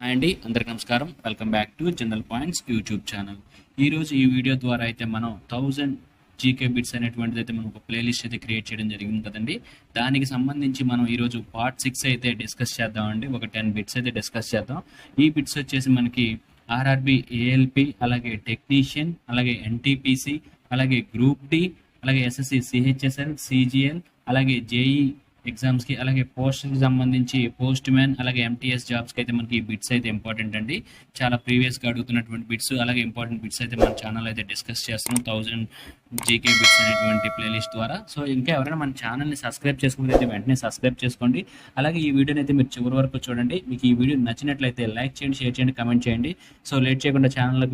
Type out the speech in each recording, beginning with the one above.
Hi అండి, అందరికీ నమస్కారం. Welcome back to general points YouTube channel. ఈరోజు ఈ వీడియో ద్వారా అయితే మనం 1000 జీకే బిట్స్ అనేటువంటిది అయితే మనం ఒక ప్లేలిస్ట్ అయితే క్రియేట్ చేయడం జరిగింది కదండి. దానికి సంబంధించి మనం ఈరోజు పార్ట్ 6 అయితే డిస్కస్ చేద్దామండి. ఒక 10 బిట్స్ అయితే డిస్కస్ చేద్దాం. ఈ బిట్స్ వచ్చేసి మనకి ఆర్ఆర్బి, ఏఎల్పి, అలాగే టెక్నీషియన్, అలాగే ఎన్టీపీసీ, అలాగే గ్రూప్ డి, అలాగే ఎస్ఎస్సి, సిహెచ్ఎస్ఎల్, సిజిఎల్, అలాగే జేఈ ఎగ్జామ్స్కి, అలాగే పోస్ట్కి సంబంధించి పోస్ట్ మ్యాన్, అలాగే ఎంటీఎస్ జాబ్స్కి అయితే మనకి ఈ బిట్స్ అయితే ఇంపార్టెంట్ అండి. చాలా ప్రీవియస్గా అడుగుతున్నటువంటి బిట్స్, అలాగే ఇంపార్టెంట్ బిట్స్ అయితే మన ఛానల్ అయితే డిస్కస్ చేస్తున్నాం 1000 జీకే బిట్స్ అనేటువంటి ప్లేలిస్ట్ ద్వారా. సో ఇంకా ఎవరైనా మన ఛానల్ని సబ్స్క్రైబ్ చేసుకోకపోతే వెంటనే సబ్స్క్రైబ్ చేసుకోండి. అలాగే ఈ వీడియోని అయితే మీరు చివరి వరకు చూడండి. మీకు ఈ వీడియో నచ్చినట్లయితే లైక్ చేయండి, షేర్ చేయండి, కమెంట్ చేయండి. సో లేట్ చేయకుండా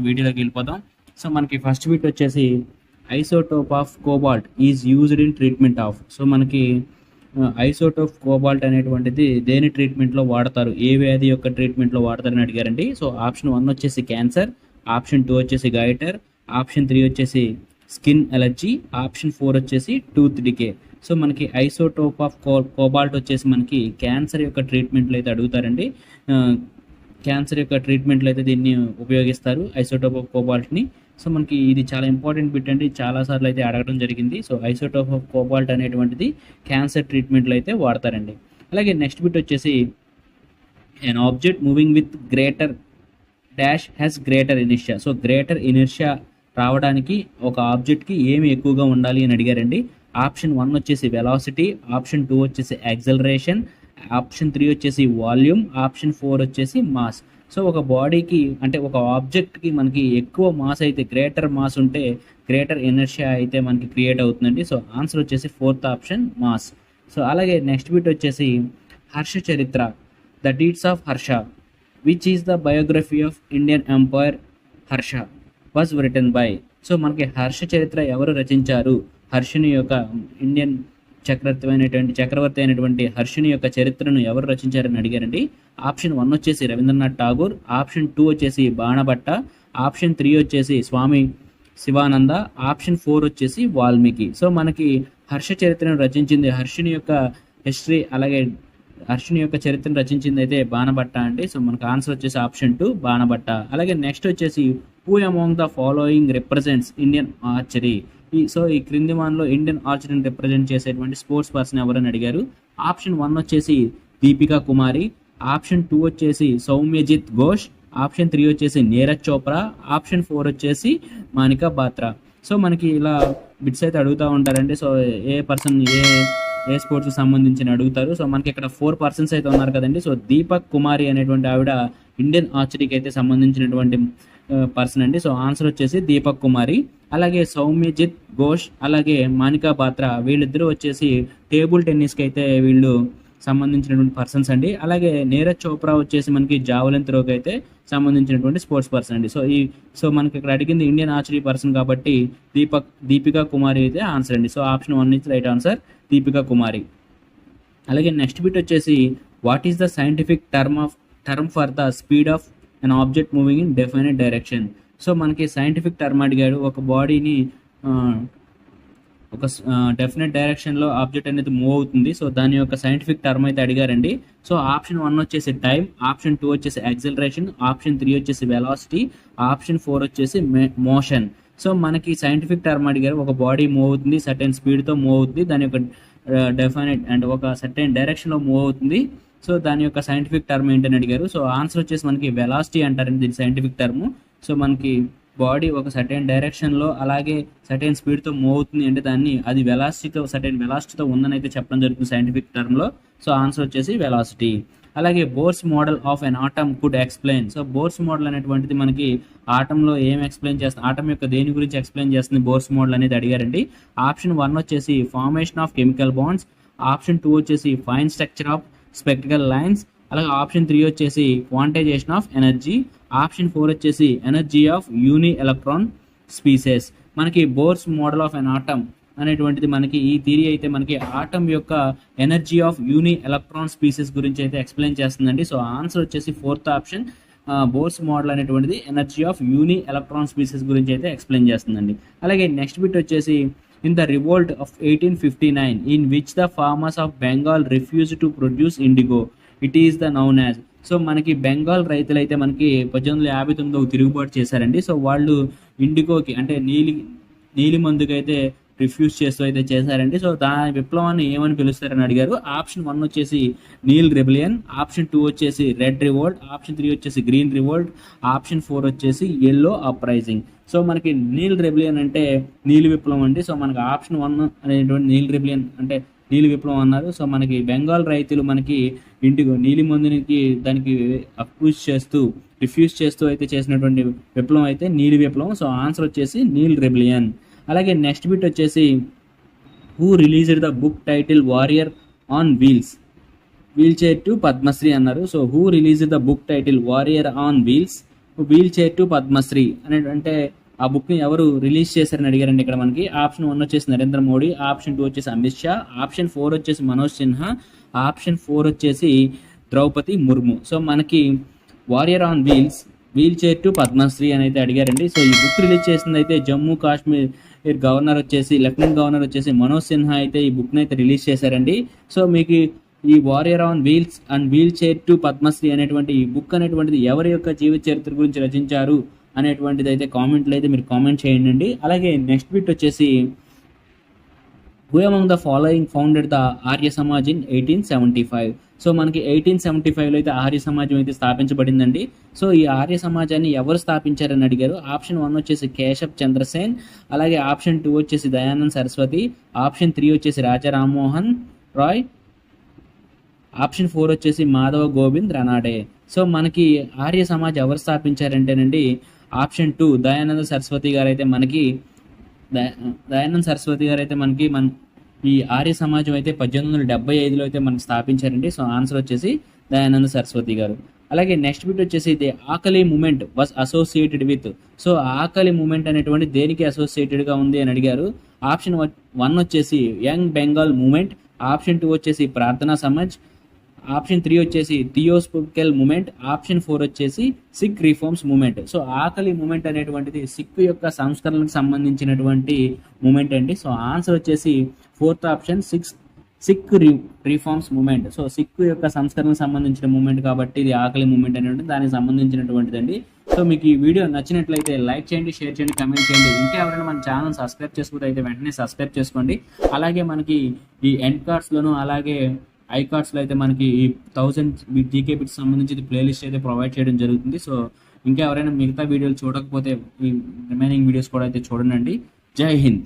వీడియోలోకి వెళ్ళిపోదాం. సో మనకి ఫస్ట్ బిట్ వచ్చేసి isotope of cobalt is used in treatment of. So మనకి ఐసోటోప్ కోబాల్ట్ అనేటువంటిది దేని ట్రీట్మెంట్లో వాడతారు, ఏ వ్యాధి యొక్క ట్రీట్మెంట్లో వాడతారని అడిగారండి. సో ఆప్షన్ 1 వచ్చేసి క్యాన్సర్, ఆప్షన్ 2 వచ్చేసి గైటర్, ఆప్షన్ 3 వచ్చేసి స్కిన్ ఎలర్జీ, ఆప్షన్ 4 వచ్చేసి టూత్ డికే. సో మనకి ఐసోటోప్ ఆఫ్ కోబాల్ట్ వచ్చేసి మనకి క్యాన్సర్ యొక్క ట్రీట్మెంట్లో అయితే అడుగుతారండి. క్యాన్సర్ యొక్క ట్రీట్మెంట్లో అయితే దీన్ని ఉపయోగిస్తారు, ఐసోటోప్ ఆఫ్ కోబాల్ట్ని. సో మనకి ఇది చాలా ఇంపార్టెంట్ బిట్ అండి, చాలాసార్లు అయితే అడగడం జరిగింది. సో ఐసోటోప్ ఆఫ్ కోబాల్ట్ అనేటువంటిది క్యాన్సర్ ట్రీట్మెంట్లో అయితే వాడతారండి. అలాగే నెక్స్ట్ బిట్ వచ్చేసి an object moving with greater dash has greater inertia. So greater inertia రావడానికి ఒక ఆబ్జెక్ట్కి ఏమి ఎక్కువగా ఉండాలి అని అడిగారండి. ఆప్షన్ 1 వచ్చేసి వెలాసిటీ, ఆప్షన్ 2 వచ్చేసి యాక్సలరేషన్, ఆప్షన్ 3 వచ్చేసి వాల్యూమ్, ఆప్షన్ 4 వచ్చేసి మాస్. సో ఒక బాడీకి అంటే ఒక ఆబ్జెక్ట్కి మనకి ఎక్కువ మాస్ అయితే, గ్రేటర్ మాస్ ఉంటే గ్రేటర్ ఎనర్షియా అయితే మనకి క్రియేట్ అవుతుందండి. సో ఆన్సర్ వచ్చేసి 4th ఆప్షన్ మాస్. సో అలాగే నెక్స్ట్ బిట్ వచ్చేసి Harshacharita, the deeds of Harsha, which is the biography of Indian empire Harsha was written by. So మనకి హర్ష చరిత్ర ఎవరు రచించారు, హర్షుని యొక్క ఇండియన్ చక్రవర్తి అయినటువంటి హర్షుని యొక్క చరిత్రను ఎవరు రచించారని అడిగారండి. ఆప్షన్ 1 వచ్చేసి రవీంద్రనాథ్ ఠాగూర్, ఆప్షన్ 2 వచ్చేసి బాణభట్ట, ఆప్షన్ 3 వచ్చేసి స్వామి శివానంద, ఆప్షన్ 4 వచ్చేసి వాల్మీకి. సో మనకి హర్ష చరిత్రను రచించింది, హర్షుని యొక్క హిస్టరీ అలాగే హర్షుని యొక్క చరిత్రను రచించింది అయితే బాణభట్ట అండి. సో మనకు ఆన్సర్ వచ్చేసి ఆప్షన్ 2 బాణభట్ట. అలాగే నెక్స్ట్ వచ్చేసి who among the following represents Indian archery. So ఈ క్రింది వాన్లో ఇండియన్ ఆర్చరీని రిప్రజెంట్ చేసేటువంటి స్పోర్ట్స్ పర్సన్ ఎవరని అడిగారు. ఆప్షన్ 1 వచ్చేసి దీపికా కుమారి, ఆప్షన్ 2 వచ్చేసి సౌమ్యజిత్ ఘోష్, ఆప్షన్ 3 వచ్చేసి నీరజ్ చోప్రా, ఆప్షన్ 4 వచ్చేసి మానికా బాత్రా. సో మనకి ఇలా బిట్స్ అయితే అడుగుతూ ఉంటారండి. సో ఏ పర్సన్ ఏ స్పోర్ట్స్కి సంబంధించిన అడుగుతారు. సో మనకి ఇక్కడ 4 పర్సన్స్ అయితే ఉన్నారు కదండి. సో దీపక్ కుమారి అనేటువంటి ఆవిడ ఇండియన్ ఆర్చరీకి అయితే సంబంధించినటువంటి పర్సన్ అండి. సో ఆన్సర్ వచ్చేసి దీపక్ కుమారి. అలాగే సౌమ్యజిత్ ఘోష్ అలాగే మానికా బాత్రా వీళ్ళిద్దరూ వచ్చేసి టేబుల్ టెన్నిస్కి అయితే వీళ్ళు సంబంధించినటువంటి పర్సన్స్ అండి. అలాగే నీరజ్ చోప్రా వచ్చేసి మనకి జావలిన్ త్రోకి అయితే సంబంధించినటువంటి స్పోర్ట్స్ పర్సన్ అండి. సో మనకి ఇక్కడ అడిగింది ఇండియన్ ఆర్చరీ పర్సన్ కాబట్టి దీపికా కుమారి అయితే ఆన్సర్ అండి. So option 1 is right answer, Deepika Kumari. అలాగే నెక్స్ట్ బిట్ వచ్చేసి what is the scientific term for the speed of an object moving in definite direction. So మనకి సైంటిఫిక్ టర్మ్ అడిగాడు, ఒక బాడీని ఒక డెఫినెట్ డైరెక్షన్లో ఆబ్జెక్ట్ అనేది మూవ్ అవుతుంది. సో దాని యొక్క సైంటిఫిక్ టర్మ్ అయితే అడిగారండి. సో ఆప్షన్ 1 వచ్చేసి టైం, ఆప్షన్ 2 వచ్చేసి యాక్సలరేషన్, ఆప్షన్ 3 వచ్చేసి వెలాసిటీ, ఆప్షన్ 4 వచ్చేసి మోషన్. సో మనకి సైంటిఫిక్ టర్మ్ అడిగారు, ఒక బాడీ మూవ్ అవుతుంది, సర్టెన్ స్పీడ్తో మూవ్ అవుతుంది, దాని యొక్క డెఫినెట్ అండ్ ఒక సర్టెన్ డైరెక్షన్లో మూవ్ అవుతుంది. సో దాని యొక్క సైంటిఫిక్ టర్మ్ ఏంటని అడిగారు. సో ఆన్సర్ వచ్చేసి మనకి వెలాసిటీ అంటారండి దీని సైంటిఫిక్ టర్మ్. సో మనకి బాడీ ఒక సర్టెన్ డైరెక్షన్లో అలాగే సర్టెన్ స్పీడ్తో మూవ్ అవుతుంది అంటే దాన్ని అది సర్టెన్ వెలాసిటీతో ఉందని అయితే చెప్పడం జరుగుతుంది సైంటిఫిక్ టర్మ్లో. సో ఆన్సర్ వచ్చేసి వెలాసిటీ. అలాగే bores model of an atom could explain. So bores model అనేటువంటిది మనకి ఆటంలో ఏం ఎక్స్ప్లెయిన్ చేస్తుంది, ఆటం యొక్క దేని గురించి ఎక్స్ప్లెయిన్ చేస్తుంది బోర్స్ మోడల్ అనేది అడిగారండి. ఆప్షన్ 1 వచ్చేసి formation of chemical bonds, option 2 వచ్చేసి fine structure of spectral lines, అలాగే ఆప్షన్ 3 వచ్చేసి క్వాంటైజేషన్ ఆఫ్ ఎనర్జీ, ఆప్షన్ 4 వచ్చేసి energy of uni electron species. మనకి Bohr's model of an atom అనేటువంటిది మనకి ఈ థియరీ అయితే మనకి ఆటమ్ యొక్క energy of uni electron species గురించి అయితే ఎక్స్ప్లెయిన్ చేస్తుందండి. సో ఆన్సర్ వచ్చేసి 4th ఆప్షన్ బోర్స్ మోడల్ అనేటువంటిది energy of uni electron species గురించి అయితే ఎక్స్ప్లెయిన్ చేస్తుందండి. అలాగే నెక్స్ట్ బిట్ వచ్చేసి in the revolt of 1859 in which the farmers of Bengal refuse to produce IndiGo, it is the noun as. So మనకి బెంగాల్ రైతులు అయితే మనకి 1859 ఒక తిరుగుబాటు చేశారండి. సో వాళ్ళు ఇండిగోకి అంటే నీలి మందుకైతే రిఫ్యూజ్ చేస్తూ అయితే చేశారండి. సో దాని విప్లవాన్ని ఏమని పిలుస్తారని అడిగారు. ఆప్షన్ 1 వచ్చేసి నీల్ రెబిలియన్, ఆప్షన్ 2 వచ్చేసి రెడ్ రివోల్ట్, ఆప్షన్ 3 వచ్చేసి గ్రీన్ రివోల్ట్, ఆప్షన్ 4 వచ్చేసి ఎల్లో అప్రైజింగ్. సో మనకి నీల్ రెబిలియన్ అంటే నీలి విప్లవం అండి. సో మనకి ఆప్షన్ 1 అనేటువంటి నీల్ రెబిలియన్ అంటే నీలి విప్లవం అన్నారు. సో మనకి బెంగాల్ రైతులు మనకి ఇంటికి నీలి మందునికి దానికి రిఫ్యూజ్ చేస్తూ అయితే చేసినటువంటి విప్లవం అయితే నీలి విప్లవం. సో ఆన్సర్ వచ్చేసి నీల్ రెబిలియన్. అలాగే నెక్స్ట్ బిట్ వచ్చేసి who released the book title warrior on wheelchair to Padmashri అన్నారు. So who released the book title warrior on wheelchair to Padmashri అంటే ఆ బుక్ని ఎవరు రిలీజ్ చేశారని అడిగారండి ఇక్కడ మనకి. ఆప్షన్ 1 వచ్చేసి నరేంద్ర మోడీ, ఆప్షన్ 2 వచ్చేసి అమిత్ షా, ఆప్షన్ 4 వచ్చేసి మనోజ్ సిన్హా, ఆప్షన్ 4 వచ్చేసి ద్రౌపది ముర్ము. సో మనకి warrior on wheelchair to Padma Shri అని అయితే అడిగారండి. సో ఈ బుక్ రిలీజ్ చేసింది అయితే జమ్మూ కాశ్మీర్ లెఫ్టినెంట్ గవర్నర్ వచ్చేసి మనోజ్ సిన్హా అయితే ఈ బుక్ని అయితే రిలీజ్ చేశారండి. సో మీకు ఈ warrior on wheelchair to Padma Shri అనేటువంటి ఈ బుక్ అనేటువంటిది ఎవరి యొక్క జీవిత చరిత్ర గురించి రచించారు అనేటువంటిది అయితే కామెంట్లో అయితే మీరు కామెంట్ చేయండి. అలాగే నెక్స్ట్ బిట్ వచ్చేసి who among the following founded the Arya Samaj in 1875. So మనకి 1875లో అయితే ఆర్య సమాజం అయితే స్థాపించబడిందండి. సో ఈ ఆర్య సమాజాన్ని ఎవరు స్థాపించారని అడిగారు. ఆప్షన్ 1 వచ్చేసి కేశవ్ చంద్రసేన్, అలాగే ఆప్షన్ 2 వచ్చేసి దయానంద్ సరస్వతి, ఆప్షన్ 3 వచ్చేసి రాజా రామ్మోహన్ రాయ్, ఆప్షన్ 4 వచ్చేసి మాధవ గోవింద్ రనాడే. సో మనకి ఆర్య సమాజ్ ఎవరు స్థాపించారంటేనండి ఆప్షన్ 2 దయానంద సరస్వతి గారు అయితే మనకి ఈ ఆర్య సమాజం అయితే 1875లో అయితే మనకి స్థాపించారండి. సో ఆన్సర్ వచ్చేసి దయానంద సరస్వతి గారు. అలాగే నెక్స్ట్ బిట్ వచ్చేసి the Akali movement was associated with. So Akali movement అనేటువంటి దేనికి అసోసియేటెడ్గా ఉంది అని అడిగారు. ఆప్షన్ 1 వచ్చేసి యంగ్ బెంగాల్ మూమెంట్, ఆప్షన్ 2 వచ్చేసి ప్రార్థనా సమాజ్, ఆప్షన్ 3 వచ్చేసి థియోస్పికల్ మూమెంట్, ఆప్షన్ 4 వచ్చేసి Sikh reforms movement. So Akali movement అనేటువంటిది సిక్ యొక్క సంస్కరణలకు సంబంధించినటువంటి మూమెంట్ అండి. సో ఆన్సర్ వచ్చేసి 4th option Sikh reforms movement. So Sikh యొక్క సంస్కరణకు సంబంధించిన మూమెంట్ కాబట్టి ఇది ఆకలి మూమెంట్ అనేటువంటి దానికి సంబంధించినటువంటిది అండి. సో మీకు ఈ వీడియో నచ్చినట్లయితే లైక్ చేయండి, షేర్ చేయండి, కమెంట్ చేయండి. ఇంకా ఎవరైనా మన ఛానల్ సబ్స్క్రైబ్ చేసుకుంటే అయితే వెంటనే సబ్స్క్రైబ్ చేసుకోండి. అలాగే మనకి ఈ ఎండ్ కార్డ్స్లోను అలాగే ఐ కార్డ్స్లో అయితే మనకి ఈ 1000 జీకే బిట్స్ సంబంధించి ప్లేలిస్ట్ అయితే ప్రొవైడ్ చేయడం జరుగుతుంది. సో ఇంకా ఎవరైనా మిగతా వీడియోలు చూడకపోతే ఈ రిమైనింగ్ వీడియోస్ కూడా అయితే చూడండి. జై హింద్.